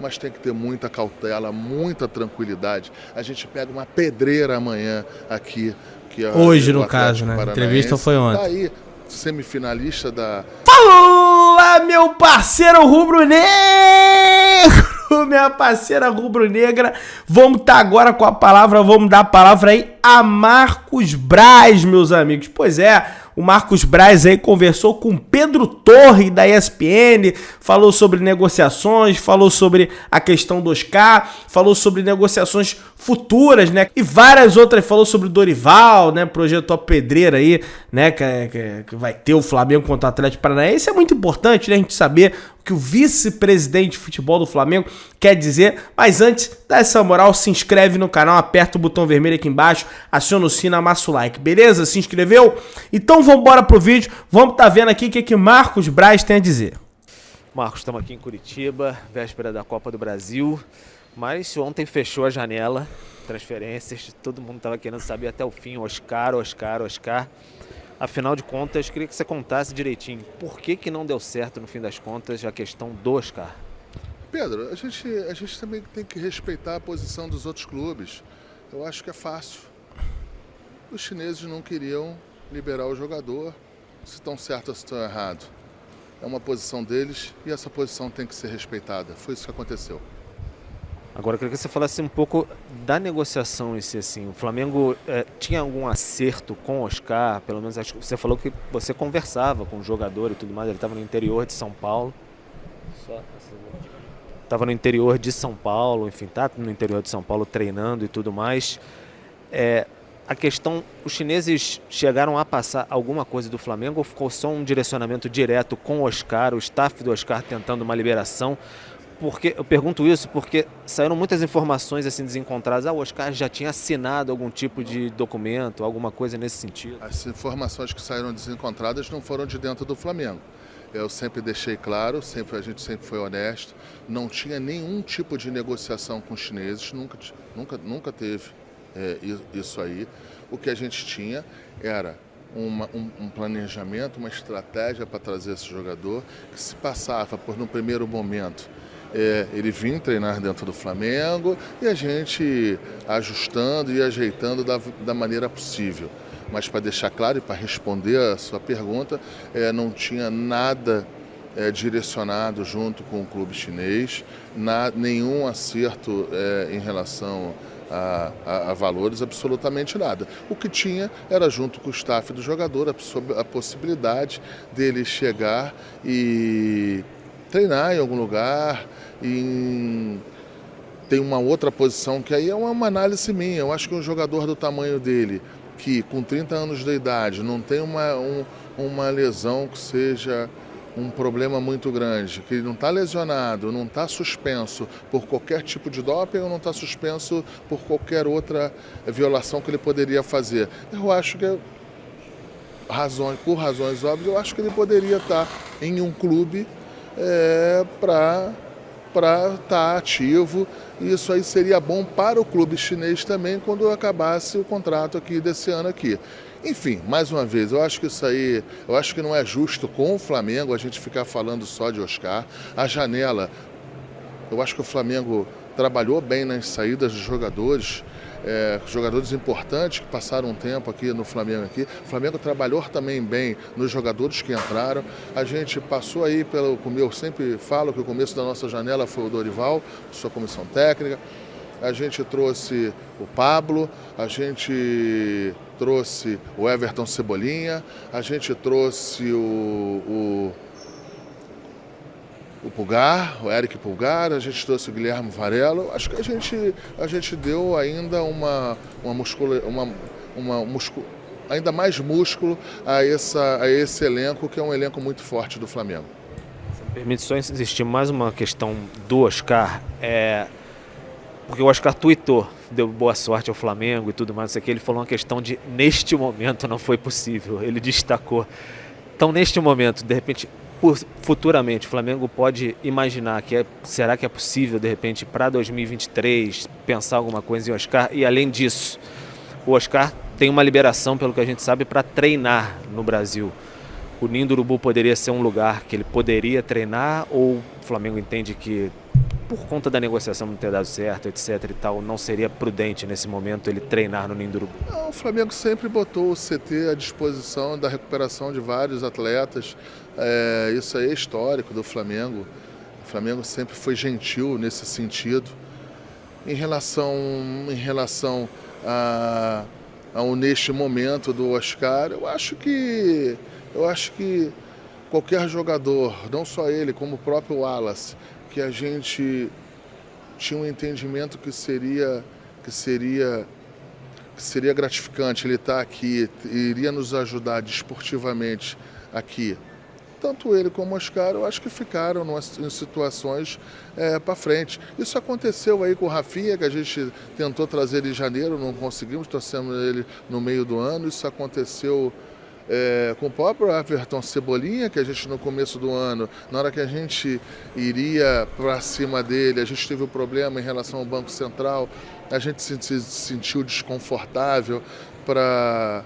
mas tem que ter muita cautela, muita tranquilidade. A gente pega uma pedreira amanhã aqui. Que é hoje, no caso, né? A entrevista foi ontem. Tá aí, semifinalista da... Fala, meu parceiro rubro-negro! Minha parceira rubro-negra, vamos estar agora com a palavra, vamos dar a palavra aí a Marcos Braz, meus amigos. Pois é, o Marcos Braz aí conversou com Pedro Torre da ESPN, falou sobre negociações, falou sobre a questão do Oscar, falou sobre negociações futuras, né? E várias outras, falou sobre o Dorival, né? Projetou a pedreira aí, né? Que vai ter o Flamengo contra o Atlético Paranaense. Isso é muito importante, né? A gente saber o que o vice-presidente de futebol do Flamengo quer dizer. Mas antes, dá essa moral, se inscreve no canal, aperta o botão vermelho aqui embaixo, aciona o sino, amassa o like, beleza? Se inscreveu? Então vamos embora pro vídeo, vamos tá vendo aqui o que Marcos Braz tem a dizer. Marcos, estamos aqui em Curitiba, véspera da Copa do Brasil, mas ontem fechou a janela, transferências, todo mundo estava querendo saber até o fim, Oscar. Afinal de contas, queria que você contasse direitinho, por que não deu certo no fim das contas a questão do Oscar? Pedro, a gente também tem que respeitar a posição dos outros clubes. Eu acho que é fácil. Os chineses não queriam liberar o jogador, se estão certos ou se estão errados. É uma posição deles e essa posição tem que ser respeitada. Foi isso que aconteceu. Agora, eu queria que você falasse um pouco da negociação em si, assim. O Flamengo tinha algum acerto com o Oscar? Pelo menos acho que você falou que você conversava com o jogador e tudo mais. Ele estava no interior de São Paulo. Estava no interior de São Paulo, enfim, tá no interior de São Paulo treinando e tudo mais. A questão, os chineses chegaram a passar alguma coisa do Flamengo ou ficou só um direcionamento direto com o Oscar, o staff do Oscar tentando uma liberação? Porque eu pergunto isso porque saíram muitas informações assim desencontradas. O Oscar já tinha assinado algum tipo de documento, alguma coisa nesse sentido? As informações que saíram desencontradas não foram de dentro do Flamengo. Eu sempre deixei claro, a gente sempre foi honesto, não tinha nenhum tipo de negociação com os chineses, nunca teve isso aí. O que a gente tinha era um planejamento, uma estratégia para trazer esse jogador, que se passava por, no primeiro momento, ele vinha treinar dentro do Flamengo e a gente ajustando e ajeitando da maneira possível. Mas para deixar claro e para responder a sua pergunta, não tinha nada direcionado junto com o clube chinês, nenhum acerto em relação a valores, absolutamente nada. O que tinha era junto com o staff do jogador a possibilidade dele chegar e treinar em algum lugar. Tem uma outra posição que aí é uma análise minha. Eu acho que um jogador do tamanho dele, que com 30 anos de idade não tem uma lesão que seja um problema muito grande, que ele não está lesionado, não está suspenso por qualquer tipo de doping ou não está suspenso por qualquer outra violação que ele poderia fazer. Eu acho que, por razões óbvias, eu acho que ele poderia estar em um clube para estar ativo, e isso aí seria bom para o clube chinês também quando acabasse o contrato aqui desse ano aqui. Enfim, mais uma vez, eu acho que não é justo com o Flamengo a gente ficar falando só de Oscar. A janela, eu acho que o Flamengo trabalhou bem nas saídas dos jogadores, jogadores importantes que passaram um tempo aqui no Flamengo. O Flamengo trabalhou também bem nos jogadores que entraram. A gente passou aí eu sempre falo que o começo da nossa janela foi o Dorival, sua comissão técnica. A gente trouxe o Pablo, a gente trouxe o Everton Cebolinha, a gente trouxe o Pulgar, o Eric Pulgar, a gente trouxe o Guilherme Varela. Acho que a gente deu ainda ainda mais músculo a esse elenco, que é um elenco muito forte do Flamengo. Permite só existir mais uma questão do Oscar, porque o Oscar tweetou, deu boa sorte ao Flamengo e tudo mais, isso aqui. Ele falou uma questão de, neste momento não foi possível, ele destacou. Então, neste momento, de repente, futuramente, o Flamengo pode imaginar será que é possível, de repente, para 2023, pensar alguma coisa em Oscar? E, além disso, o Oscar tem uma liberação, pelo que a gente sabe, para treinar no Brasil. O Ninho do Urubu poderia ser um lugar que ele poderia treinar, ou o Flamengo entende que por conta da negociação não ter dado certo, etc e tal, não seria prudente nesse momento ele treinar no Ninho do Urubu? Não, o Flamengo sempre botou o CT à disposição da recuperação de vários atletas. Isso aí é histórico do Flamengo. O Flamengo sempre foi gentil nesse sentido. Em relação ao neste momento do Oscar, eu acho que qualquer jogador, não só ele, como o próprio Wallace, que a gente tinha um entendimento que seria gratificante ele estar aqui, iria nos ajudar desportivamente aqui. Tanto ele como o Oscar, eu acho que ficaram em situações para frente. Isso aconteceu aí com o Rafinha, que a gente tentou trazer ele em janeiro, não conseguimos, trouxemos ele no meio do ano. Isso aconteceu com o próprio Everton Cebolinha, que a gente no começo do ano, na hora que a gente iria para cima dele, a gente teve um problema em relação ao Banco Central, a gente se sentiu desconfortável para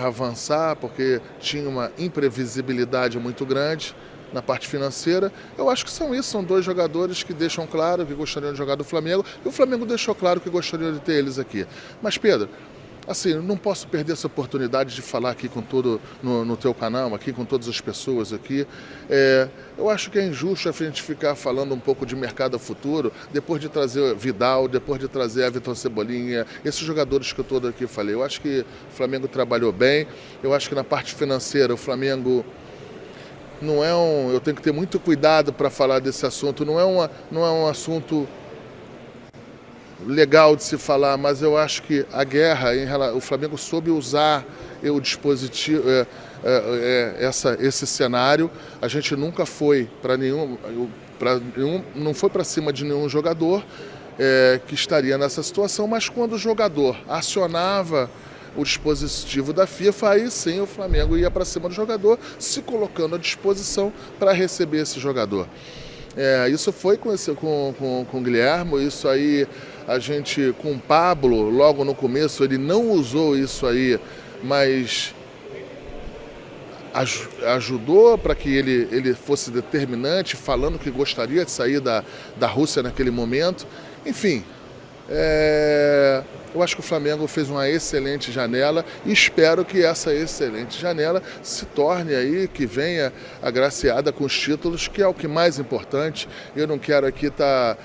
avançar, porque tinha uma imprevisibilidade muito grande na parte financeira. Eu acho que são dois jogadores que deixam claro que gostariam de jogar do Flamengo, e o Flamengo deixou claro que gostaria de ter eles aqui. Mas, Pedro, assim, não posso perder essa oportunidade de falar aqui com todo no teu canal, aqui com todas as pessoas aqui. Eu acho que é injusto a gente ficar falando um pouco de mercado futuro, depois de trazer Vidal, depois de trazer Everton Cebolinha, esses jogadores que eu todo aqui falei. Eu acho que o Flamengo trabalhou bem, eu acho que na parte financeira o Flamengo eu tenho que ter muito cuidado para falar desse assunto, não é um assunto legal de se falar, mas eu acho que a guerra, o Flamengo soube usar o dispositivo, esse cenário. A gente nunca foi não foi para cima de nenhum jogador que estaria nessa situação, mas quando o jogador acionava o dispositivo da FIFA, aí sim o Flamengo ia para cima do jogador, se colocando à disposição para receber esse jogador. Isso foi com o Guilherme, isso aí a gente com o Pablo, logo no começo, ele não usou isso aí, mas ajudou para que ele fosse determinante, falando que gostaria de sair da Rússia naquele momento. Enfim, eu acho que o Flamengo fez uma excelente janela e espero que essa excelente janela se torne aí, que venha agraciada com os títulos, que é o que mais importante. Eu não quero aqui estar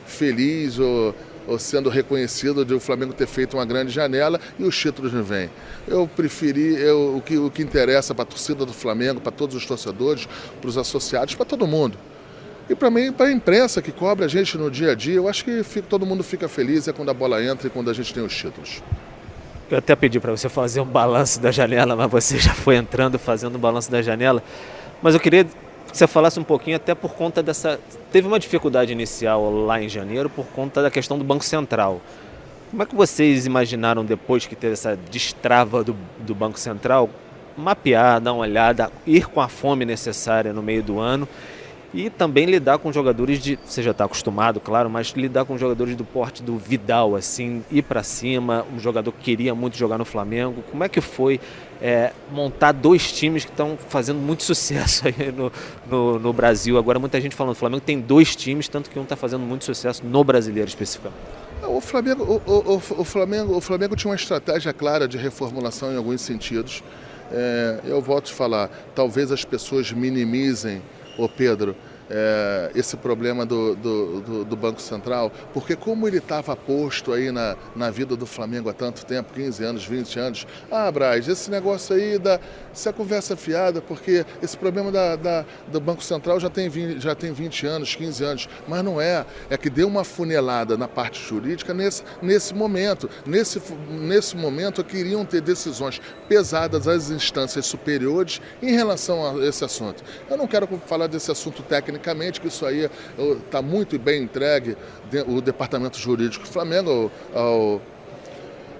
feliz ou sendo reconhecido de o Flamengo ter feito uma grande janela e os títulos não vêm. Eu preferi, o que interessa para a torcida do Flamengo, para todos os torcedores, para os associados, para todo mundo. E para mim, para a imprensa que cobre a gente no dia a dia, eu acho que todo mundo fica feliz quando a bola entra e quando a gente tem os títulos. Eu até pedi para você fazer um balanço da janela, mas você já foi entrando fazendo um balanço da janela. Mas eu queria que você falasse um pouquinho até por conta dessa... Teve uma dificuldade inicial lá em janeiro por conta da questão do Banco Central. Como é que vocês imaginaram, depois que teve essa destrava do Banco Central, mapear, dar uma olhada, ir com a fome necessária no meio do ano e também lidar com jogadores você já está acostumado, claro, mas lidar com jogadores do porte do Vidal, assim, ir para cima, um jogador que queria muito jogar no Flamengo. Como é que foi montar dois times que estão fazendo muito sucesso aí no Brasil? Agora muita gente falando, o Flamengo tem dois times, tanto que um está fazendo muito sucesso no Brasileiro especificamente. O Flamengo tinha uma estratégia clara de reformulação em alguns sentidos. Eu volto a falar, talvez as pessoas minimizem, Pedro, esse problema do Banco Central, porque como ele estava posto aí na vida do Flamengo há tanto tempo, 15 anos, 20 anos, Braz, esse negócio aí, isso é conversa fiada, porque esse problema do Banco Central já tem 20 anos, 15 anos, mas não é que deu uma funelada na parte jurídica nesse momento. Nesse momento, queriam ter decisões pesadas das instâncias superiores em relação a esse assunto. Eu não quero falar desse assunto tecnicamente, que isso aí está muito bem entregue, o departamento jurídico do Flamengo,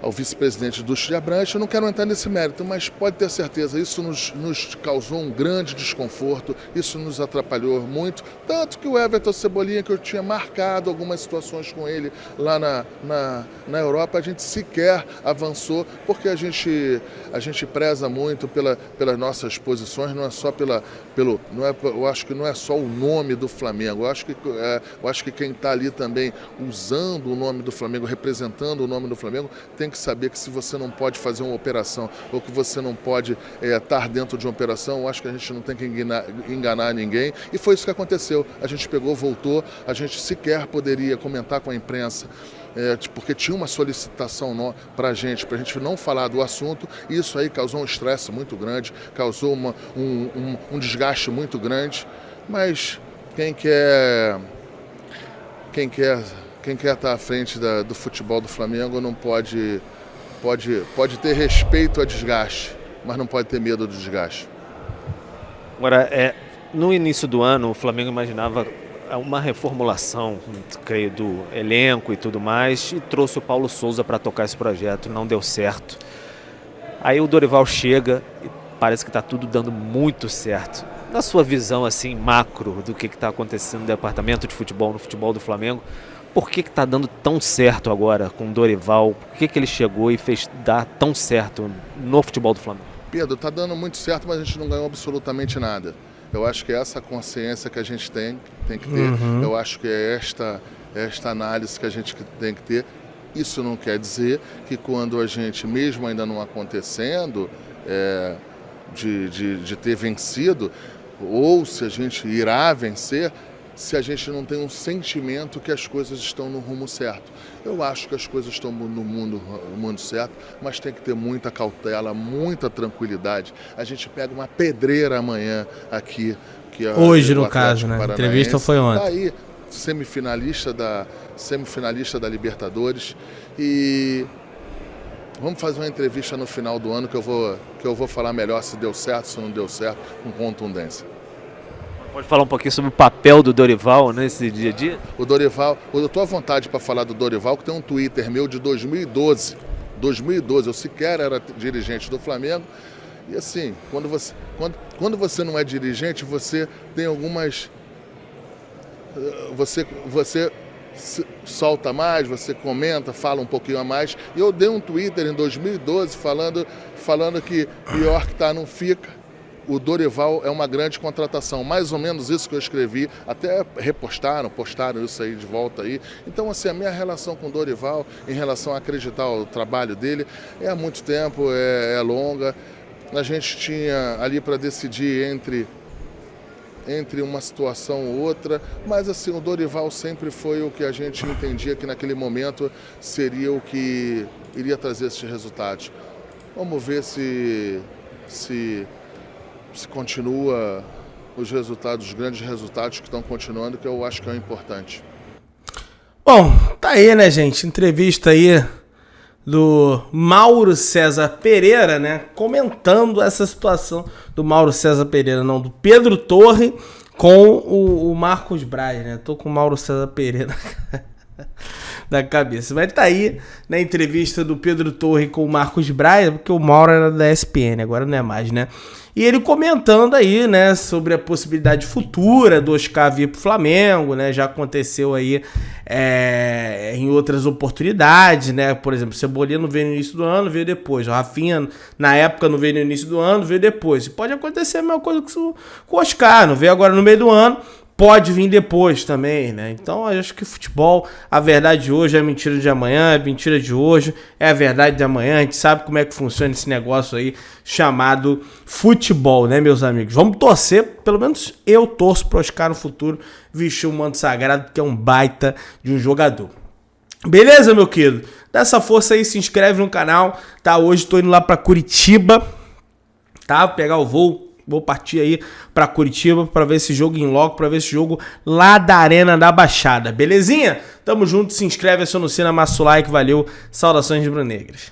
ao vice-presidente Ducho de Abrantes. Eu não quero entrar nesse mérito, mas pode ter certeza, isso nos causou um grande desconforto, isso nos atrapalhou muito, tanto que o Everton Cebolinha, que eu tinha marcado algumas situações com ele lá na Europa, a gente sequer avançou, porque a gente preza muito pelas nossas posições, não é só eu acho que não é só o nome do Flamengo, eu acho que quem está ali também usando o nome do Flamengo, representando o nome do Flamengo, tem que saber que se você não pode fazer uma operação ou que você não pode estar dentro de uma operação, eu acho que a gente não tem que enganar ninguém. E foi isso que aconteceu. A gente pegou, voltou, a gente sequer poderia comentar com a imprensa, porque tinha uma solicitação para a gente não falar do assunto. Isso aí causou um estresse muito grande, causou um desgaste muito grande. Mas quem quer estar à frente do futebol do Flamengo não pode ter respeito a desgaste, mas não pode ter medo do desgaste. Agora, no início do ano, o Flamengo imaginava uma reformulação, creio, do elenco e tudo mais, e trouxe o Paulo Souza para tocar esse projeto, não deu certo. Aí o Dorival chega e parece que está tudo dando muito certo. Na sua visão assim macro do que está acontecendo no departamento de futebol, no futebol do Flamengo, por que está dando tão certo agora com o Dorival? Por que ele chegou e fez dar tão certo no futebol do Flamengo? Pedro, está dando muito certo, mas a gente não ganhou absolutamente nada. Eu acho que é essa consciência que a gente tem que ter. Uhum. Eu acho que é esta análise que a gente tem que ter. Isso não quer dizer que quando a gente, mesmo ainda não acontecendo, de ter vencido, ou se a gente irá vencer, se a gente não tem um sentimento que as coisas estão no rumo certo. Eu acho que as coisas estão no mundo certo, mas tem que ter muita cautela, muita tranquilidade. A gente pega uma pedreira amanhã aqui. Hoje, no caso, né? A entrevista foi ontem. Tá aí, semifinalista da Libertadores. E vamos fazer uma entrevista no final do ano que eu vou falar melhor se deu certo, se não deu certo, com contundência. Pode falar um pouquinho sobre o papel do Dorival nesse dia a dia? O Dorival, eu estou à vontade para falar do Dorival, que tem um Twitter meu de 2012. 2012, eu sequer era dirigente do Flamengo. E assim, quando você não é dirigente, você tem algumas... Você solta mais, você comenta, fala um pouquinho a mais. E eu dei um Twitter em 2012 falando que pior que tá não fica. O Dorival é uma grande contratação, mais ou menos isso que eu escrevi, até postaram isso aí de volta aí. Então, assim, a minha relação com o Dorival, em relação a acreditar no trabalho dele, há muito tempo, é longa. A gente tinha ali para decidir entre uma situação ou outra, mas assim, o Dorival sempre foi o que a gente entendia que naquele momento seria o que iria trazer esses resultados. Vamos ver se continua os resultados, os grandes resultados que estão continuando, que eu acho que é o importante. Bom, tá aí, né, gente? Entrevista aí do Mauro César Pereira, né? Comentando essa situação do Mauro César Pereira, não, do Pedro Torre com o Marcos Braz, né? Tô com o Mauro César Pereira da cabeça. Mas tá aí na entrevista do Pedro Torre com o Marcos Braz, porque o Mauro era da ESPN, agora não é mais, né? E ele comentando aí, né, sobre a possibilidade futura do Oscar vir pro Flamengo, né? Já aconteceu aí em outras oportunidades, né? Por exemplo, o Cebolinha não veio no início do ano, veio depois. O Rafinha, na época, não veio no início do ano, veio depois. E pode acontecer a mesma coisa com o Oscar, não veio agora no meio do ano, pode vir depois também, né? Então, eu acho que futebol, a verdade de hoje é a mentira de amanhã, a mentira de hoje é a verdade de amanhã. A gente sabe como é que funciona esse negócio aí chamado futebol, né, meus amigos? Vamos torcer, pelo menos eu torço pro Oscar no futuro vestir o manto sagrado, que é um baita de um jogador. Beleza, meu querido? Dá essa força aí, se inscreve no canal, tá? Hoje tô indo lá pra Curitiba, tá? Vou pegar o voo. Vou partir aí pra Curitiba pra ver esse jogo em loco, pra ver esse jogo lá da Arena da Baixada. Belezinha? Tamo junto, se inscreve, aciona o sino, amassa o like, valeu. Saudações rubro-negras.